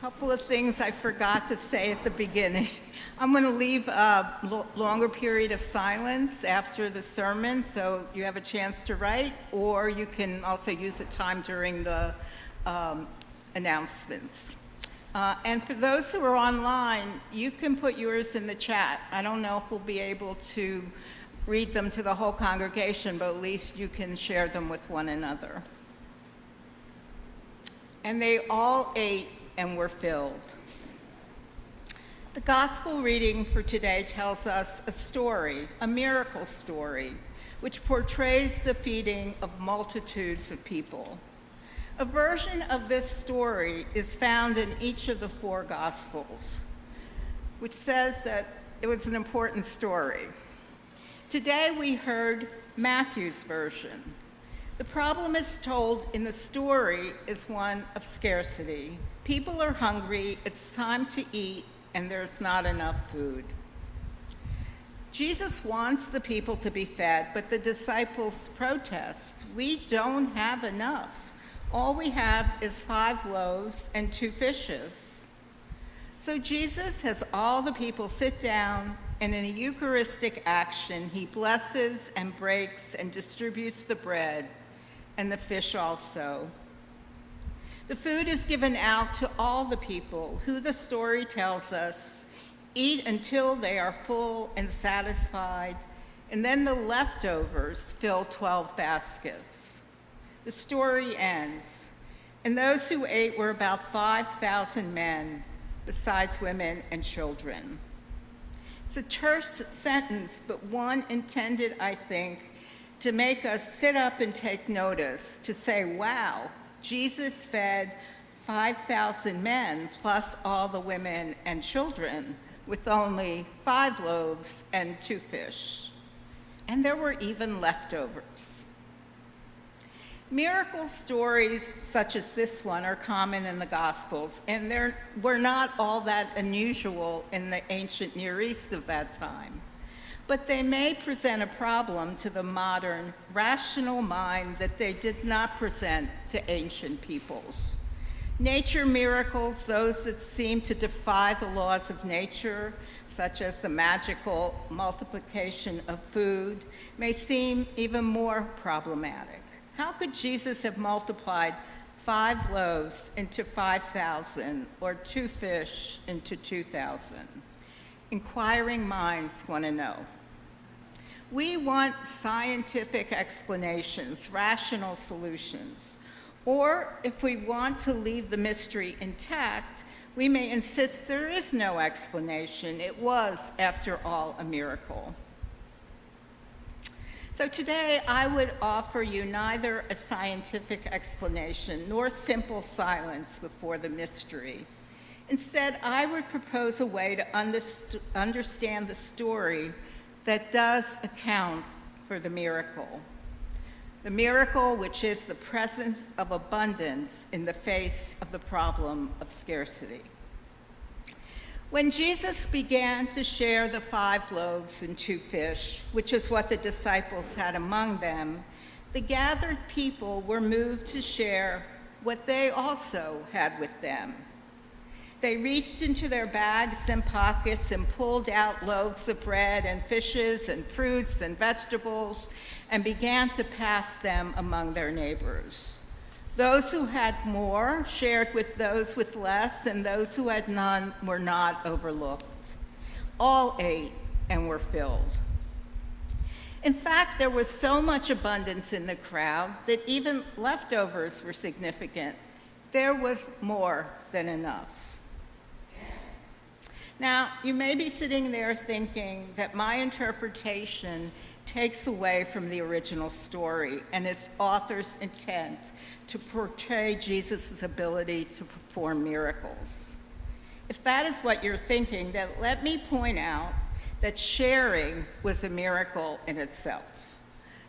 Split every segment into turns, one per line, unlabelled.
couple of things I forgot to say at the beginning. I'm going to leave a longer period of silence after the sermon, so you have a chance to write, or you can also use the time during the announcements. And for those who are online, you can put yours in the chat. I don't know if we'll be able to read them to the whole congregation, but at least you can share them with one another. And they all ate and were filled. The gospel reading for today tells us a story, a miracle story, which portrays the feeding of multitudes of people. A version of this story is found in each of the four gospels, which says that it was an important story. Today we heard Matthew's version. The problem as told in the story is one of scarcity. People are hungry, it's time to eat, and there's not enough food. Jesus wants the people to be fed, but the disciples protest. We don't have enough. All we have is 5 loaves and 2 fishes. So Jesus has all the people sit down, and in a Eucharistic action, he blesses and breaks and distributes the bread and the fish also. The food is given out to all the people who, the story tells us, eat until they are full and satisfied, and then the leftovers fill 12 baskets. The story ends, and those who ate were about 5,000 men, besides women and children. It's a terse sentence, but one intended, I think, to make us sit up and take notice, to say, wow, Jesus fed 5,000 men plus all the women and children with only 5 loaves and 2 fish. And there were even leftovers. Miracle stories such as this one are common in the Gospels, and they were not all that unusual in the ancient Near East of that time. But they may present a problem to the modern, rational mind that they did not present to ancient peoples. Nature miracles, those that seem to defy the laws of nature, such as the magical multiplication of food, may seem even more problematic. How could Jesus have multiplied 5 loaves into 5,000 or 2 fish into 2,000? Inquiring minds want to know. We want scientific explanations, rational solutions. Or if we want to leave the mystery intact, we may insist there is no explanation. It was, after all, a miracle. So today, I would offer you neither a scientific explanation nor simple silence before the mystery. Instead, I would propose a way to understand the story that does account for the miracle. The miracle, which is the presence of abundance in the face of the problem of scarcity. When Jesus began to share the 5 loaves and 2 fish, which is what the disciples had among them, the gathered people were moved to share what they also had with them. They reached into their bags and pockets and pulled out loaves of bread and fishes and fruits and vegetables and began to pass them among their neighbors. Those who had more shared with those with less, and those who had none were not overlooked. All ate and were filled. In fact, there was so much abundance in the crowd that even leftovers were significant. There was more than enough. Now, you may be sitting there thinking that my interpretation takes away from the original story and its author's intent to portray Jesus' ability to perform miracles. If that is what you're thinking, then let me point out that sharing was a miracle in itself.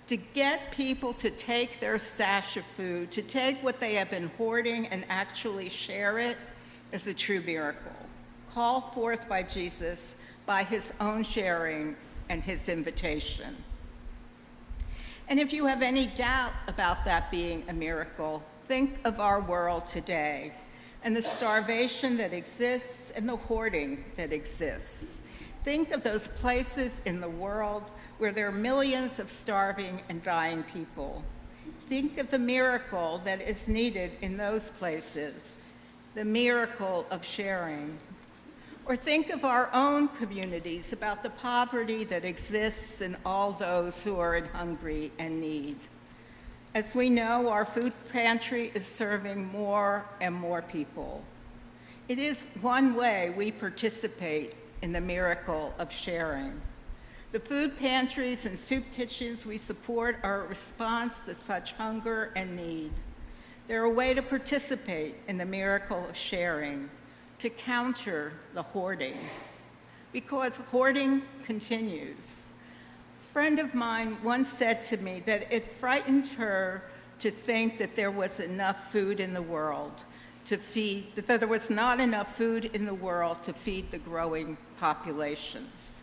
To get people to take their stash of food, to take what they have been hoarding and actually share it, is a true miracle, called forth by Jesus by his own sharing and his invitation. And if you have any doubt about that being a miracle, think of our world today. and the starvation that exists and the hoarding that exists. Think of those places in the world where there are millions of starving and dying people. Think of the miracle that is needed in those places, the miracle of sharing. Or think of our own communities, about the poverty that exists in all those who are in hungry and need. As we know, our food pantry is serving more and more people. It is one way we participate in the miracle of sharing. The food pantries and soup kitchens we support are a response to such hunger and need. They're a way to participate in the miracle of sharing, to counter the hoarding, because hoarding continues. A friend of mine once said to me that it frightened her to think that there was enough food in the world to feed, that there was not enough food in the world to feed the growing populations,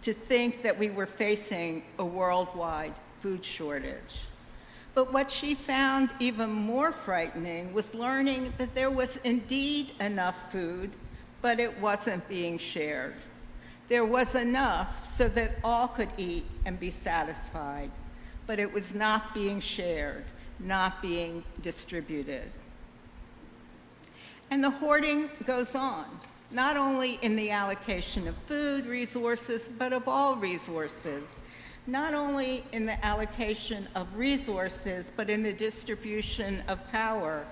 to think that we were facing a worldwide food shortage. But what she found even more frightening was learning that there was indeed enough food, but it wasn't being shared. There was enough so that all could eat and be satisfied, but it was not being shared, not being distributed. And the hoarding goes on, not only in the allocation of food resources, but of all resources. Not only in the allocation of resources, but in the distribution of power.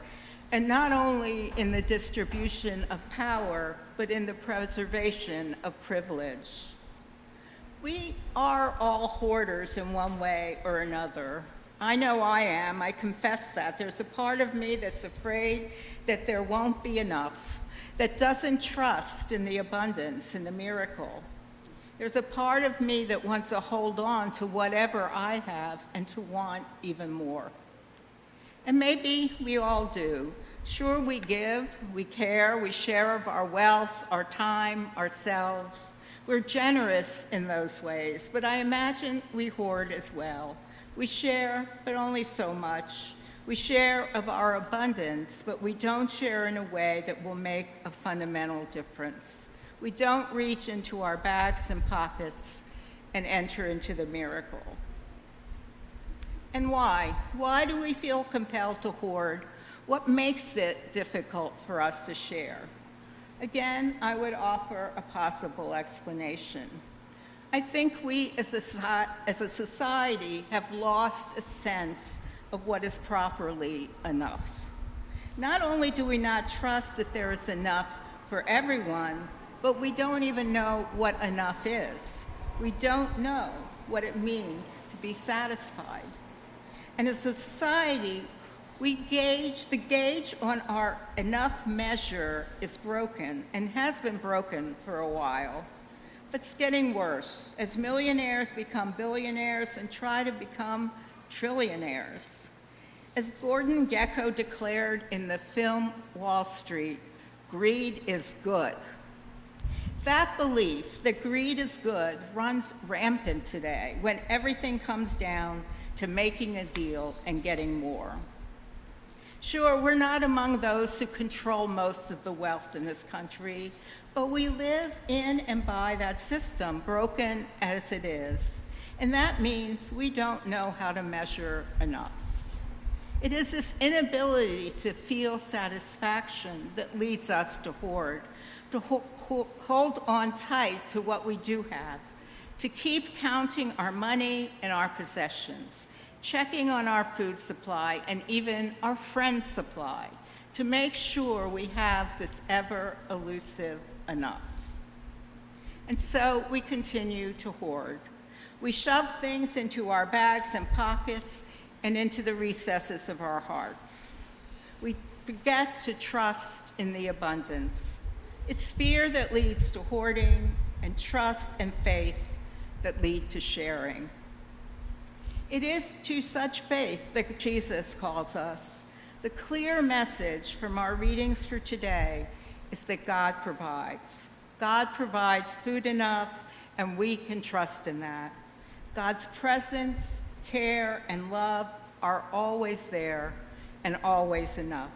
And not only in the distribution of power, but in the preservation of privilege. We are all hoarders in one way or another. I know I am, I confess that. There's a part of me that's afraid that there won't be enough, that doesn't trust in the abundance and the miracle. There's a part of me that wants to hold on to whatever I have and to want even more. And maybe we all do. Sure, we give, we care, we share of our wealth, our time, ourselves. We're generous in those ways, but I imagine we hoard as well. We share, but only so much. We share of our abundance, but we don't share in a way that will make a fundamental difference. We don't reach into our bags and pockets and enter into the miracle. And why? Why do we feel compelled to hoard? What makes it difficult for us to share? Again, I would offer a possible explanation. I think we as a society have lost a sense of what is properly enough. Not only do we not trust that there is enough for everyone, but we don't even know what enough is. We don't know what it means to be satisfied. And as a society, the gauge on our enough measure is broken and has been broken for a while. But it's getting worse as millionaires become billionaires and try to become trillionaires. As Gordon Gekko declared in the film Wall Street, greed is good. That belief that greed is good runs rampant today when everything comes down to making a deal and getting more. Sure, we're not among those who control most of the wealth in this country, but we live in and by that system, broken as it is. And that means we don't know how to measure enough. It is this inability to feel satisfaction that leads us to hoard, to hold on tight to what we do have, to keep counting our money and our possessions, checking on our food supply and even our friend supply, to make sure we have this ever-elusive enough. And so we continue to hoard. We shove things into our bags and pockets and into the recesses of our hearts. We forget to trust in the abundance. It's fear that leads to hoarding, and trust and faith that lead to sharing. It is to such faith that Jesus calls us. The clear message from our readings for today is that God provides. God provides food enough, and we can trust in that. God's presence, care, and love are always there and always enough.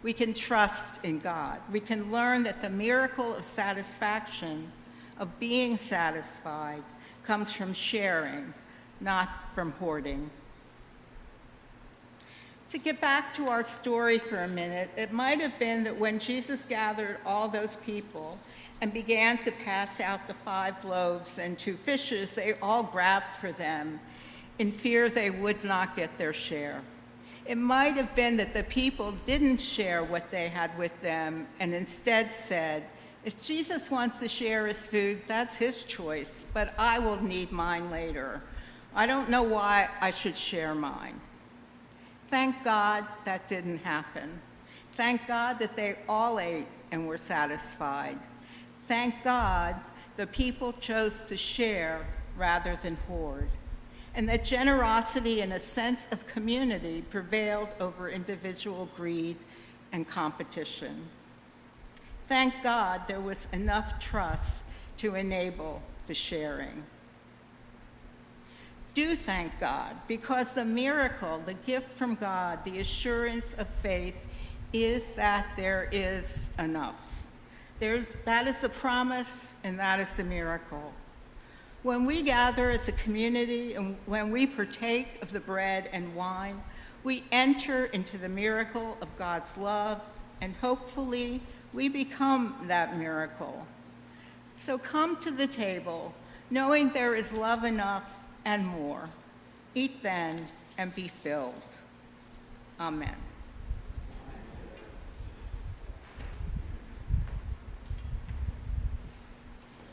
We can trust in God. We can learn that the miracle of satisfaction, of being satisfied, comes from sharing, not from hoarding. To get back to our story for a minute, it might have been that when Jesus gathered all those people and began to pass out the 5 loaves and 2 fishes, they all grabbed for them in fear they would not get their share. It might have been that the people didn't share what they had with them and instead said, if Jesus wants to share his food, that's his choice, but I will need mine later. I don't know why I should share mine. Thank God that didn't happen. Thank God that they all ate and were satisfied. Thank God the people chose to share rather than hoard, and that generosity and a sense of community prevailed over individual greed and competition. Thank God there was enough trust to enable the sharing. Do thank God, because the miracle, the gift from God, the assurance of faith is that there is enough. That is the promise, and that is the miracle. When we gather as a community and when we partake of the bread and wine, we enter into the miracle of God's love, and hopefully we become that miracle. So come to the table, knowing there is love enough and more. Eat then and be filled. Amen.